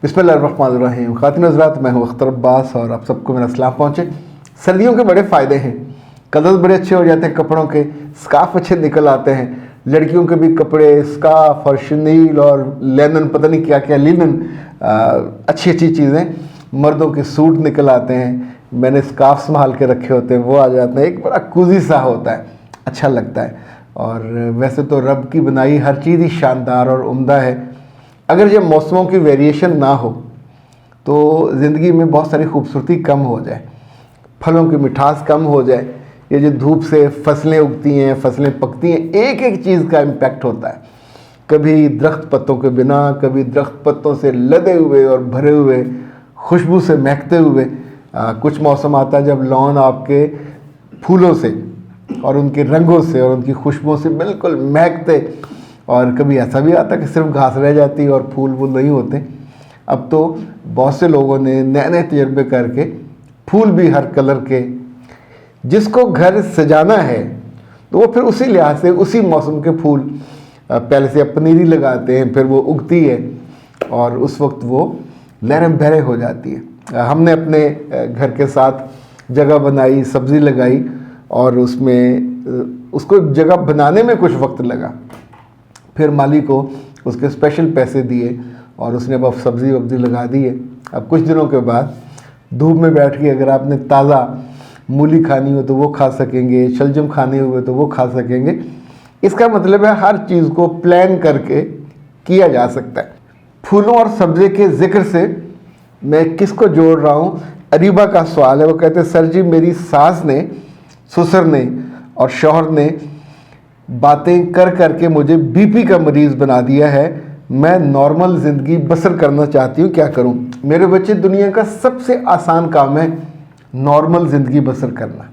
बिस्मिल्लाहिर्रहमानिर्रहीम। ख़ातिन हज़रात, मैं हूँ अख्तर अब्बास और आप सबको मेरा सलाम पहुँचे। सर्दियों के बड़े फ़ायदे हैं, कलर्स बड़े अच्छे हो जाते हैं कपड़ों के, स्कार्फ अच्छे निकल आते हैं। लड़कियों के भी कपड़े, स्कार्फ और शनील और लेनन, पता नहीं क्या क्या लिनन, अच्छी अच्छी चीज़ें। मर्दों के सूट निकल आते हैं, मैंने स्कार्फ संभाल के रखे होते हैं, वो आ जाते हैं। एक बड़ा कुजी सा होता है, अच्छा लगता है। और वैसे तो रब की बनाई हर चीज़ ही शानदार और उम्दा है। अगर जब मौसमों की वेरिएशन ना हो तो ज़िंदगी में बहुत सारी खूबसूरती कम हो जाए, फलों की मिठास कम हो जाए। ये जो धूप से फसलें उगती हैं, फसलें पकती हैं, एक एक चीज़ का इम्पैक्ट होता है। कभी दरख्त पत्तों के बिना, कभी दरख्त पत्तों से लदे हुए और भरे हुए, खुशबू से महकते हुए। कुछ मौसम आता है जब लॉन आपके फूलों से और उनके रंगों से और उनकी खुशबुओं से बिल्कुल महकते, और कभी ऐसा भी आता है कि सिर्फ घास रह जाती है और फूल वूल नहीं होते। अब तो बहुत से लोगों ने नए नए तजर्बे करके फूल भी हर कलर के, जिसको घर सजाना है तो वो फिर उसी लिहाज से उसी मौसम के फूल पहले से पनीरी लगाते हैं, फिर वो उगती है और उस वक्त वो लहरें बहरे हो जाती है। हमने अपने घर के साथ जगह बनाई, सब्ज़ी लगाई और उसमें उसको जगह बनाने में कुछ वक्त लगा। फिर माली को उसके स्पेशल पैसे दिए और उसने अब सब्ज़ी वब्ज़ी लगा दी है। अब कुछ दिनों के बाद धूप में बैठ के अगर आपने ताज़ा मूली खानी हो तो वो खा सकेंगे, शलजम खाने हुए तो वो खा सकेंगे। इसका मतलब है हर चीज़ को प्लान करके किया जा सकता है। फूलों और सब्ज़ी के ज़िक्र से मैं किसको जोड़ रहा हूँ? अरीबा का सवाल है। वो कहते हैं, सर जी मेरी सास ने, ससुर ने और शौहर ने बातें कर करके मुझे बीपी का मरीज़ बना दिया है। मैं नॉर्मल ज़िंदगी बसर करना चाहती हूँ, क्या करूँ? मेरे बच्चे, दुनिया का सबसे आसान काम है नॉर्मल ज़िंदगी बसर करना,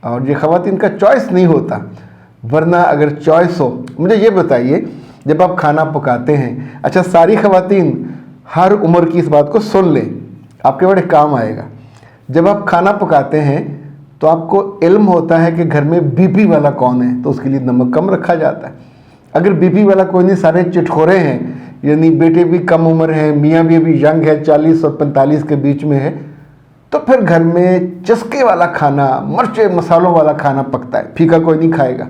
और ये ख़वातीन का चॉइस नहीं होता। वरना अगर चॉइस हो, मुझे ये बताइए, जब आप खाना पकाते हैं, अच्छा सारी ख़वातीन हर उम्र की इस बात को सुन लें, आपके बड़े काम आएगा। जब आप खाना पकाते हैं तो आपको इल्म होता है कि घर में बीपी वाला कौन है, तो उसके लिए नमक कम रखा जाता है। अगर बीपी वाला कोई नहीं, सारे चिटखोरे हैं, यानी बेटे भी कम उम्र हैं, मियाँ भी अभी यंग है, 40 और 45 के बीच में है, तो फिर घर में चस्के वाला खाना, मिर्चे मसालों वाला खाना पकता है, फीका कोई नहीं खाएगा।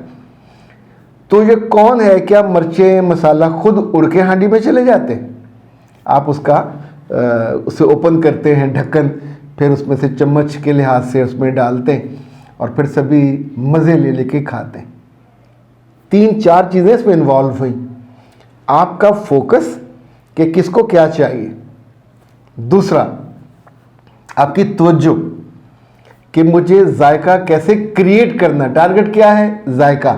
तो ये कौन है? क्या मिर्चे मसाला खुद उड़ के हांडी में चले जाते हैं? आप उसे ओपन करते हैं ढक्कन, फिर उसमें से चम्मच के लिहाज से उसमें डालते हैं और फिर सभी मज़े ले लेके खाते हैं। 3-4 चीज़ें इसमें इन्वॉल्व हुई। आपका फोकस कि किसको क्या चाहिए। दूसरा, आपकी तवज्जो कि मुझे जायका कैसे क्रिएट करना। टारगेट क्या है? जायका।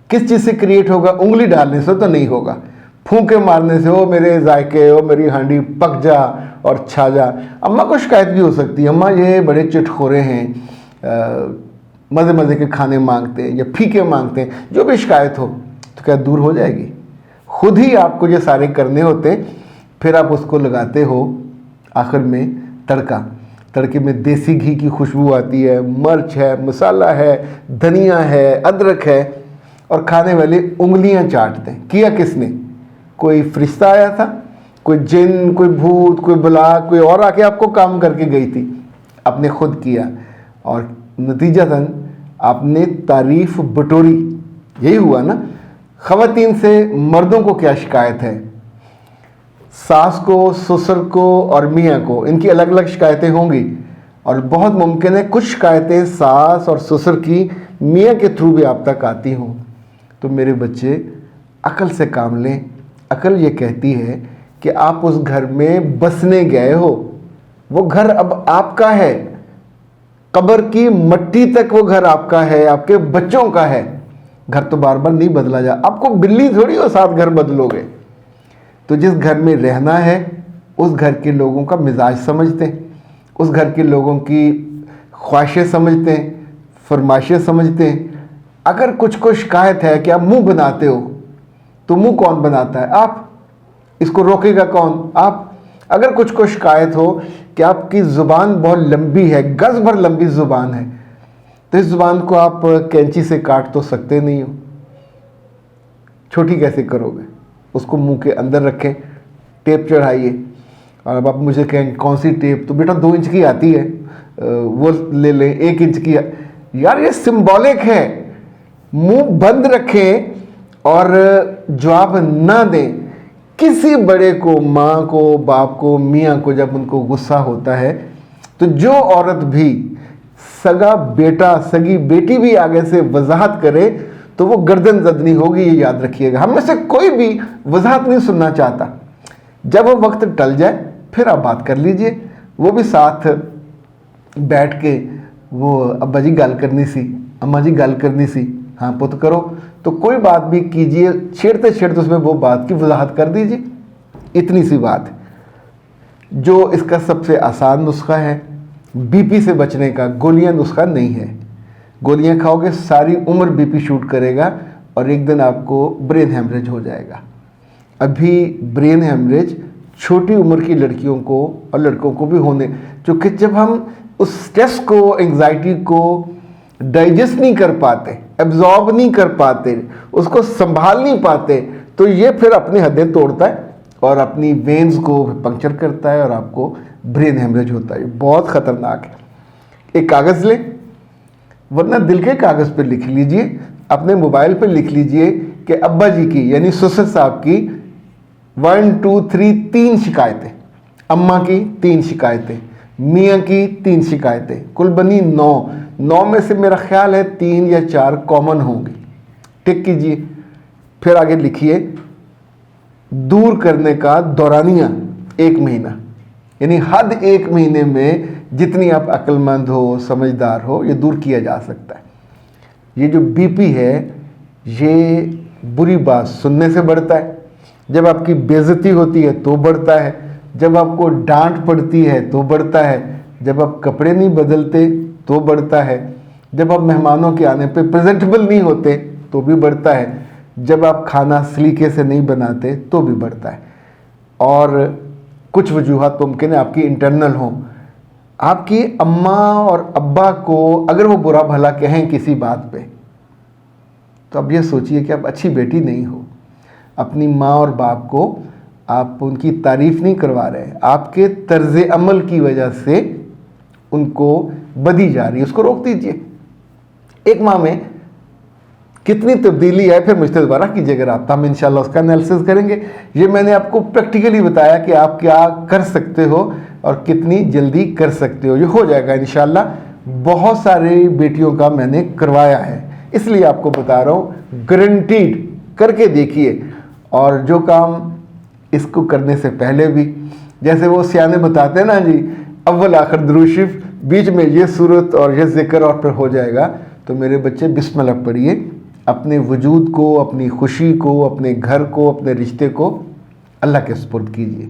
किस चीज़ से क्रिएट होगा? उंगली डालने से तो नहीं होगा, फूंके मारने से, ओ मेरे जायके, ओ मेरी हांडी पक जा और छा जा। अम्मा को शिकायत भी हो सकती है, अम्मा ये बड़े चिटखोरे हैं, मज़े मज़े के खाने मांगते हैं या फीके मांगते हैं। जो भी शिकायत हो तो क्या दूर हो जाएगी? खुद ही आपको ये सारे करने होते हैं। फिर आप उसको लगाते हो आखिर में तड़का। तड़के में देसी घी की खुशबू आती है, मिर्च है, मसाला है, धनिया है, अदरक है, और खाने वाले उंगलियां चाटते हैं। किया किसने? कोई फरिश्ता आया था, कोई जिन, कोई भूत, कोई बला, कोई और आके आपको काम करके गई थी? आपने खुद किया और नतीजतन आपने तारीफ बटोरी। यही हुआ ना। ख़वातीन से मर्दों को क्या शिकायत है? सास को, ससुर को और मियाँ को, इनकी अलग अलग शिकायतें होंगी, और बहुत मुमकिन है कुछ शिकायतें सास और ससुर की मियाँ के थ्रू भी आप तक आती हों। तो मेरे बच्चे, अकल से काम लें। अकल ये कहती है कि आप उस घर में बसने गए हो, वो घर अब आपका है, कब्र की मट्टी तक वो घर आपका है, आपके बच्चों का है। घर तो बार बार नहीं बदला जा, आपको बिल्ली थोड़ी हो साथ घर बदलोगे। तो जिस घर में रहना है उस घर के लोगों का मिजाज समझते हैं, उस घर के लोगों की ख्वाहिशें समझते हैं, फरमाइशें समझते हैं। अगर कुछ को शिकायत है कि आप मुंह बनाते हो, तो मुंह कौन बनाता है? आप। इसको रोकेगा कौन? आप। अगर कुछ को शिकायत हो कि आपकी ज़ुबान बहुत लंबी है, गज़ भर लंबी ज़ुबान है, तो इस ज़ुबान को आप कैंची से काट तो सकते नहीं हो, छोटी कैसे करोगे? उसको मुंह के अंदर रखें, टेप चढ़ाइए और अब आप मुझे कहेंगे कौन सी टेप, तो बेटा 2 इंच की आती है, वो ले लें। 1 इंच की, यार ये सिंबॉलिक है। मुंह बंद रखें और जवाब ना दें। किसी बड़े को, माँ को, बाप को, मियाँ को जब उनको गुस्सा होता है, तो जो औरत भी सगा बेटा, सगी बेटी भी आगे से वजाहत करे तो वो गर्दन जदनी होगी, ये याद रखिएगा। हम में से कोई भी वजाहत नहीं सुनना चाहता। जब वो वक्त टल जाए फिर आप बात कर लीजिए, वो भी साथ बैठ के, वो अब्बा जी गल करनी सी, अम्मा जी गल करनी सी, हाँ पुत करो, तो कोई बात भी कीजिए, छेड़ते छेड़ते उसमें वो बात की वजाहत कर दीजिए। इतनी सी बात है। जो इसका सबसे आसान नुस्खा है बीपी से बचने का, गोलियां नुस्खा नहीं है। गोलियां खाओगे सारी उम्र बीपी शूट करेगा और एक दिन आपको ब्रेन हेमरेज हो जाएगा। अभी ब्रेन हेमरेज छोटी उम्र की लड़कियों को और लड़कों को भी होने, क्योंकि जब हम उस स्ट्रेस को, एंग्जाइटी को डाइजेस्ट नहीं कर पाते, एब्जॉर्ब नहीं कर पाते, उसको संभाल नहीं पाते, तो ये फिर अपनी हदें तोड़ता है और अपनी वेन्स को पंक्चर करता है और आपको ब्रेन हेमरेज होता है। बहुत ख़तरनाक है। एक कागज़ लें, वरना दिल के कागज़ पे लिख लीजिए, अपने मोबाइल पे लिख लीजिए कि अब्बा जी की यानी ससुर साहब की 1 2 3 3 शिकायतें, अम्मा की 3 शिकायतें, मियाँ की 3 शिकायतें, कुल बनी 9 में से मेरा ख्याल है 3 या 4 कॉमन होंगी। टिक कीजिए। फिर आगे लिखिए दूर करने का दौरानिया 1 महीना, यानी हद 1 महीने में जितनी आप अक्लमंद हो, समझदार हो, ये दूर किया जा सकता है। ये जो बीपी है ये बुरी बात सुनने से बढ़ता है, जब आपकी बेइज्जती होती है तो बढ़ता है, जब आपको डांट पड़ती है तो बढ़ता है, जब आप कपड़े नहीं बदलते तो बढ़ता है, जब आप मेहमानों के आने पे प्रेजेंटेबल नहीं होते तो भी बढ़ता है, जब आप खाना सलीके से नहीं बनाते तो भी बढ़ता है। और कुछ वजूहत मुमकिन है आपकी इंटरनल हों। आपकी अम्मा और अब्बा को अगर वो बुरा भला कहें किसी बात पे, तो अब ये सोचिए कि आप अच्छी बेटी नहीं हो। अपनी माँ और बाप को आप उनकी तारीफ़ नहीं करवा रहे, आपके तर्ज़ अमल की वजह से उनको बदी जा रही है, उसको रोक दीजिए। एक माह में कितनी तब्दीली है फिर मुझसे दोबारा कीजिएगा रब्ता, हम इंशाल्लाह उसका एनालिसिस करेंगे। ये मैंने आपको प्रैक्टिकली बताया कि आप क्या कर सकते हो और कितनी जल्दी कर सकते हो, ये हो जाएगा इंशाल्लाह। बहुत सारी बेटियों का मैंने करवाया है, इसलिए आपको बता रहा हूँ, गारंटीड करके देखिए। और जो काम इसको करने से पहले भी, जैसे वो सियाने बताते हैं ना जी, अव्वल आखिर दुरूद शरीफ, बीच में ये सूरत और ये जिक्र और फिर हो जाएगा। तो मेरे बच्चे बिस्मिल्लाह पढ़िए, अपने वजूद को, अपनी खुशी को, अपने घर को, अपने रिश्ते को अल्लाह के सुपुर्द कीजिए।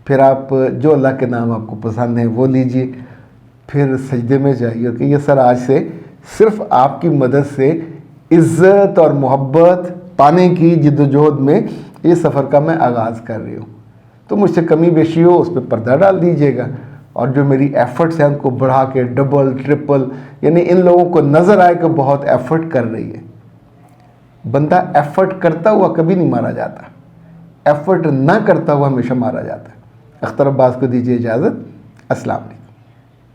फिर आप जो अल्लाह के नाम आपको पसंद है वो लीजिए, फिर सजदे में जाइए कि ये सर आज से सिर्फ आपकी मदद से इज़्ज़त और मोहब्बत पाने की जिद्दोजहद में ये सफ़र का मैं आगाज़ कर रही हूँ। तो मुझसे कमी बेशी हो उस पर पर्दा डाल दीजिएगा, और जो मेरी एफ़र्ट्स हैं उनको बढ़ा के डबल ट्रिपल, यानी इन लोगों को नज़र आए कि बहुत एफ़र्ट कर रही है। बंदा एफ़र्ट करता हुआ कभी नहीं मारा जाता, एफ़र्ट ना करता हुआ हमेशा मारा जाता है। अख्तर अब्बास को दीजिए इजाज़त। अस्सलाम वालेकुम।